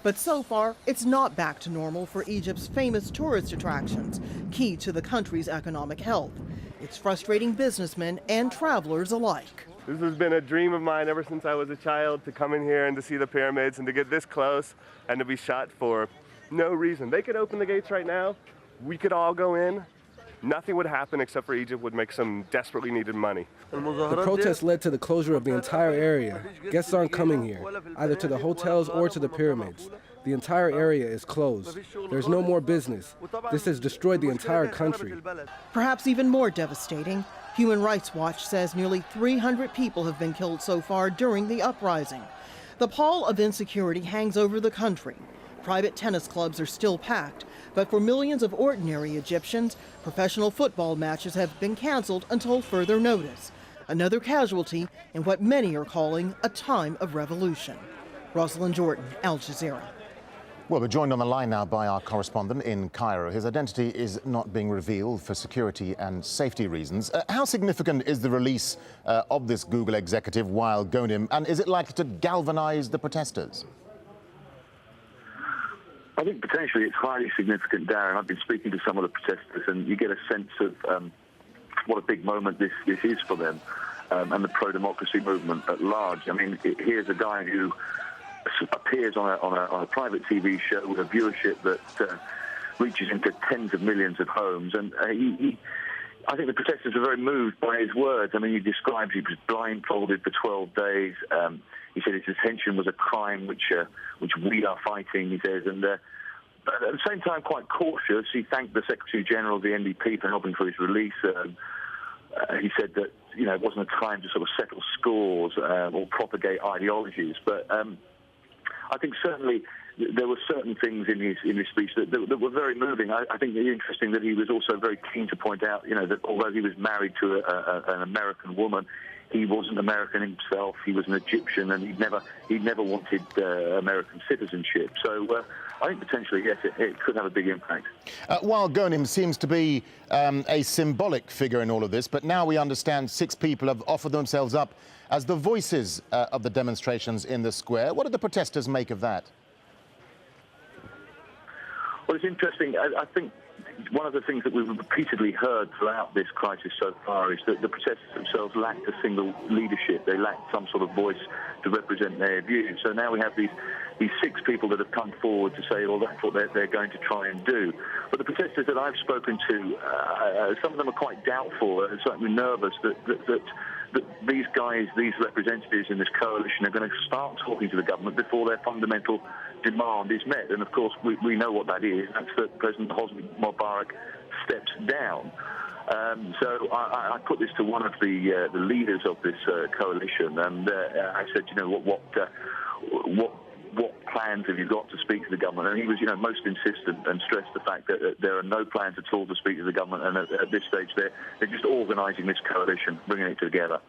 But so far, it's not back to normal for Egypt's famous tourist attractions, key to the country's economic health. It's frustrating businessmen and travelers alike. This has been a dream of mine ever since I was a child, to come in here and to see the pyramids and to get this close and to be shot for no reason. They could open the gates right now, we could all go in, nothing would happen except for Egypt would make some desperately needed money. The protest led to the closure of the entire area. Guests aren't coming here, either to the hotels or to the pyramids. The entire area is closed. There's no more business. This has destroyed the entire country. Perhaps even more devastating, Human Rights Watch says nearly 300 people have been killed so far during the uprising. The pall of insecurity hangs over the country. Private tennis clubs are still packed, but for millions of ordinary Egyptians, professional football matches have been canceled until further notice. Another casualty in what many are calling a time of revolution. Rosalind Jordan, Al Jazeera. Well, we're joined on the line now by our correspondent in Cairo. His identity is not being revealed for security and safety reasons. How significant is the release of this Google executive while Ghonim, and is it likely to galvanize the protesters? I think potentially it's highly significant, Darren. I've been speaking to some of the protesters, and you get a sense of what a big moment this is for them, and the pro-democracy movement at large. I mean, here's a guy who appears on a private TV show with a viewership that reaches into tens of millions of homes, and I think the protesters are very moved by his words. I mean, he describes he was blindfolded for 12 days. He said his detention was a crime which we are fighting, he says, and but at the same time quite cautious. He thanked the Secretary-General of the NDP for helping for his release. He said that, you know, it wasn't a time to sort of settle scores or propagate ideologies, but I think certainly there were certain things in his speech that were very moving. I think it's interesting that he was also very keen to point out, you know, that although he was married to an American woman, he wasn't American himself. He was an Egyptian, and he'd never wanted American citizenship. So I think potentially, yes, it could have a big impact. While Ghonim seems to be a symbolic figure in all of this, but now we understand 6 people have offered themselves up as the voices of the demonstrations in the square. What do the protesters make of that? Well, it's interesting. I think one of the things that we've repeatedly heard throughout this crisis so far is that the protesters themselves lacked a single leadership. They lacked some sort of voice to represent their views. So now we have these 6 people that have come forward to say, well, that's what they're going to try and do. But the protesters that I've spoken to, some of them are quite doubtful and certainly nervous that these guys, these representatives in this coalition, are going to start talking to the government before their fundamental demand is met. And of course, we know what that is. That's that President Hosni Mubarak steps down. So I put this to one of the leaders of this coalition, and I said, you know, what plans have you got to speak to the government? And he was, you know, most insistent and stressed the fact that there are no plans at all to speak to the government, and at this stage they're just organising this coalition, bringing it together.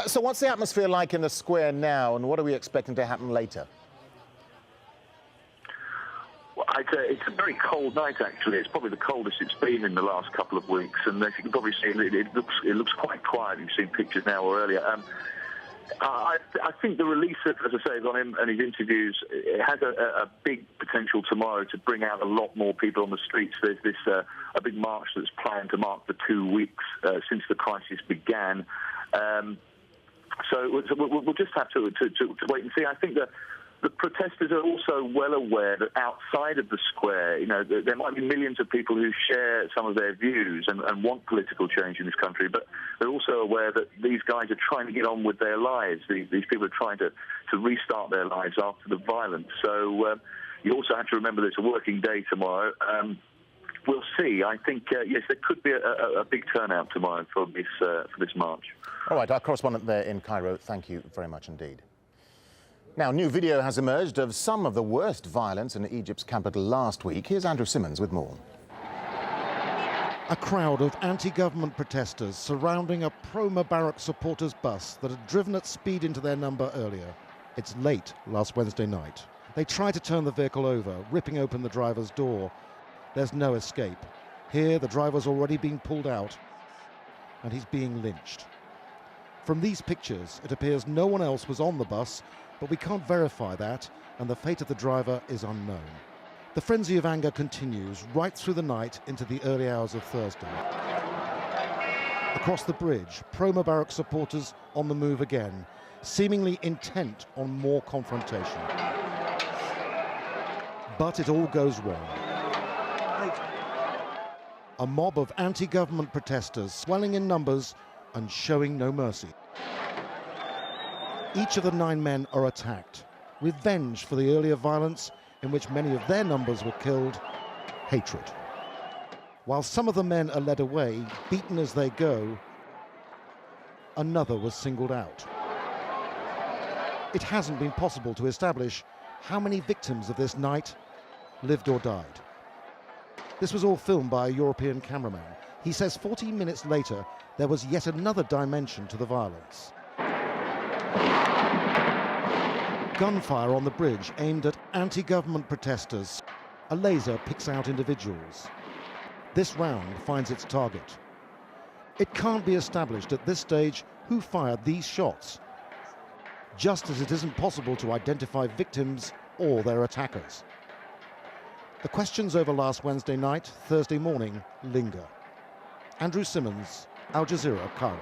So what's the atmosphere like in the square now, and what are we expecting to happen later? Well, it's a very cold night, actually. It's probably the coldest it's been in the last couple of weeks, and as you can probably see, it looks quite quiet. You've seen pictures now or earlier. I think the release, as I say, on him and his interviews, it has a big potential tomorrow to bring out a lot more people on the streets. There's a big march that's planned to mark the 2 weeks since the crisis began. So we'll just have to wait and see. I think that the protesters are also well aware that outside of the square, you know, there might be millions of people who share some of their views and want political change in this country, but they're also aware that these guys are trying to get on with their lives. These people are trying to restart their lives after the violence. So you also have to remember that it's a working day tomorrow. We'll see. I think, yes, there could be a big turnout tomorrow for this march. All right, our correspondent there in Cairo, thank you very much indeed. Now, new video has emerged of some of the worst violence in Egypt's capital last week. Here's Andrew Simmons with more. A crowd of anti-government protesters surrounding a pro-Mubarak supporters bus that had driven at speed into their number earlier. It's late last Wednesday night. They try to turn the vehicle over, ripping open the driver's door. There's no escape. Here, the driver's already been pulled out, and he's being lynched. From these pictures, it appears no one else was on the bus but we can't verify that, and the fate of the driver is unknown. The frenzy of anger continues right through the night into the early hours of Thursday. Across the bridge, pro-Mubarak supporters on the move again, seemingly intent on more confrontation. But it all goes wrong. A mob of anti-government protesters swelling in numbers and showing no mercy. Each of the 9 men are attacked. Revenge for the earlier violence in which many of their numbers were killed. Hatred. While some of the men are led away, beaten as they go, another was singled out. It hasn't been possible to establish how many victims of this night lived or died. This was all filmed by a European cameraman. He says 14 minutes later, there was yet another dimension to the violence. Gunfire on the bridge aimed at anti-government protesters. A laser picks out individuals. This round finds its target. It can't be established at this stage who fired these shots, just as it isn't possible to identify victims or their attackers. The questions over last Wednesday night, Thursday morning, linger. Andrew Simmons, Al Jazeera, Cairo.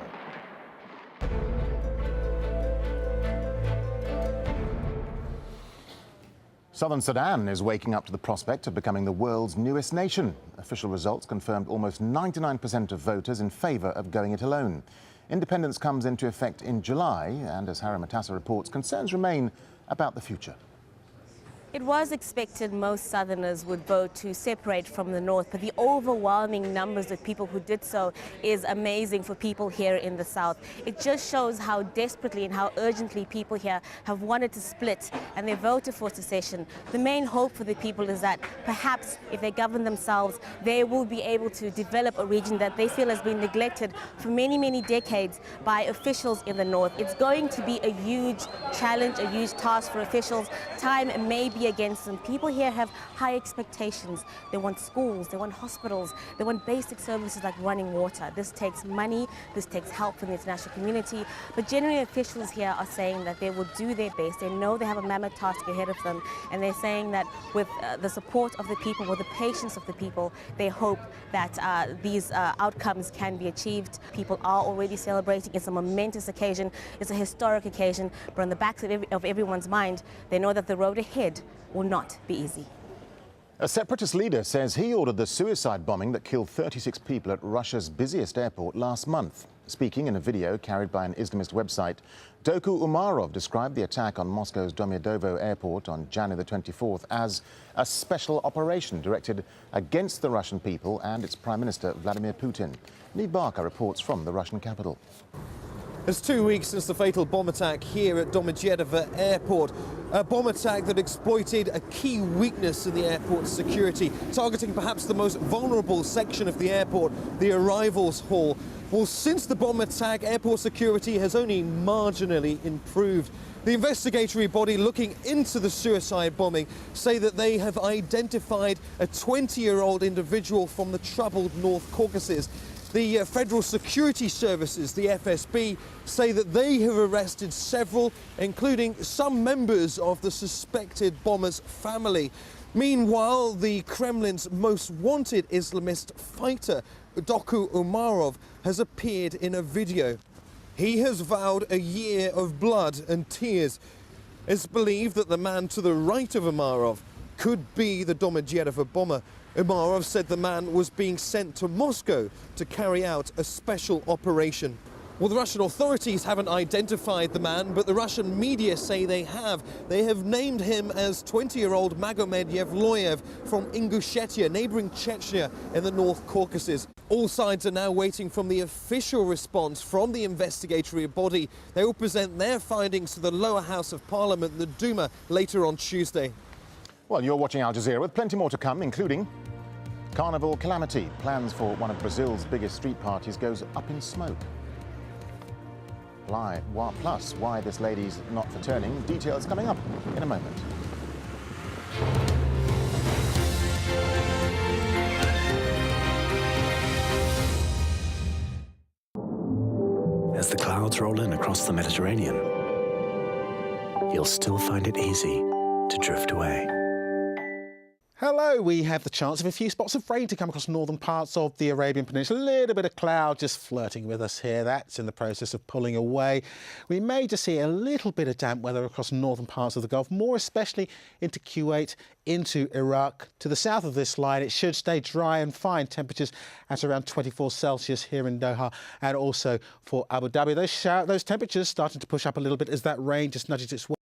Southern Sudan is waking up to the prospect of becoming the world's newest nation. Official results confirmed almost 99% of voters in favour of going it alone. Independence comes into effect in July, and as Harry Matassa reports, concerns remain about the future. It was expected most Southerners would vote to separate from the North, but the overwhelming numbers of people who did so is amazing for people here in the South. It just shows how desperately and how urgently people here have wanted to split, and they voted for secession. The main hope for the people is that perhaps if they govern themselves, they will be able to develop a region that they feel has been neglected for many, many decades by officials in the North. It's going to be a huge challenge, a huge task for officials. Time may be against them. People here have high expectations. They want schools, they want hospitals, they want basic services like running water. This takes money, this takes help from the international community, but generally officials here are saying that they will do their best. They know they have a mammoth task ahead of them, and they're saying that with the support of the people, with the patience of the people, they hope that these outcomes can be achieved. People are already celebrating. It's a momentous occasion, it's a historic occasion, but on the backs of everyone's mind, they know that the road ahead will not be easy. A separatist leader says he ordered the suicide bombing that killed 36 people at Russia's busiest airport last month. Speaking in a video carried by an Islamist website, Doku Umarov described the attack on Moscow's Domodedovo airport on January the 24th as a special operation directed against the Russian people and its Prime Minister Vladimir Putin. Neve Barker reports from the Russian capital. It's 2 weeks since the fatal bomb attack here at Domodedovo Airport. A bomb attack that exploited a key weakness in the airport's security, targeting perhaps the most vulnerable section of the airport, the arrivals hall. Well, since the bomb attack, airport security has only marginally improved. The investigatory body looking into the suicide bombing say that they have identified a 20-year-old individual from the troubled North Caucasus. The Federal Security Services, the FSB, say that they have arrested several, including some members of the suspected bomber's family. Meanwhile, the Kremlin's most wanted Islamist fighter, Doku Umarov, has appeared in a video. He has vowed a year of blood and tears. It's believed that the man to the right of Umarov could be the Domodedovo bomber. Umarov said the man was being sent to Moscow to carry out a special operation. Well, the Russian authorities haven't identified the man, but the Russian media say they have. They have named him as 20-year-old Magomed Yevloyev from Ingushetia, neighboring Chechnya in the North Caucasus. All sides are now waiting for the official response from the investigatory body. They will present their findings to the lower house of parliament, the Duma, later on Tuesday. Well, you're watching Al Jazeera with plenty more to come, including carnival calamity. Plans for one of Brazil's biggest street parties goes up in smoke. Plus, why this lady's not for turning. Details coming up in a moment. As the clouds roll in across the Mediterranean, you'll still find it easy to drift away. Hello, we have the chance of a few spots of rain to come across northern parts of the Arabian Peninsula. A little bit of cloud just flirting with us here. That's in the process of pulling away. We may just see a little bit of damp weather across northern parts of the Gulf, more especially into Kuwait, into Iraq. To the south of this line, it should stay dry and fine. Temperatures at around 24 Celsius here in Doha and also for Abu Dhabi. Those temperatures starting to push up a little bit as that rain just nudges its way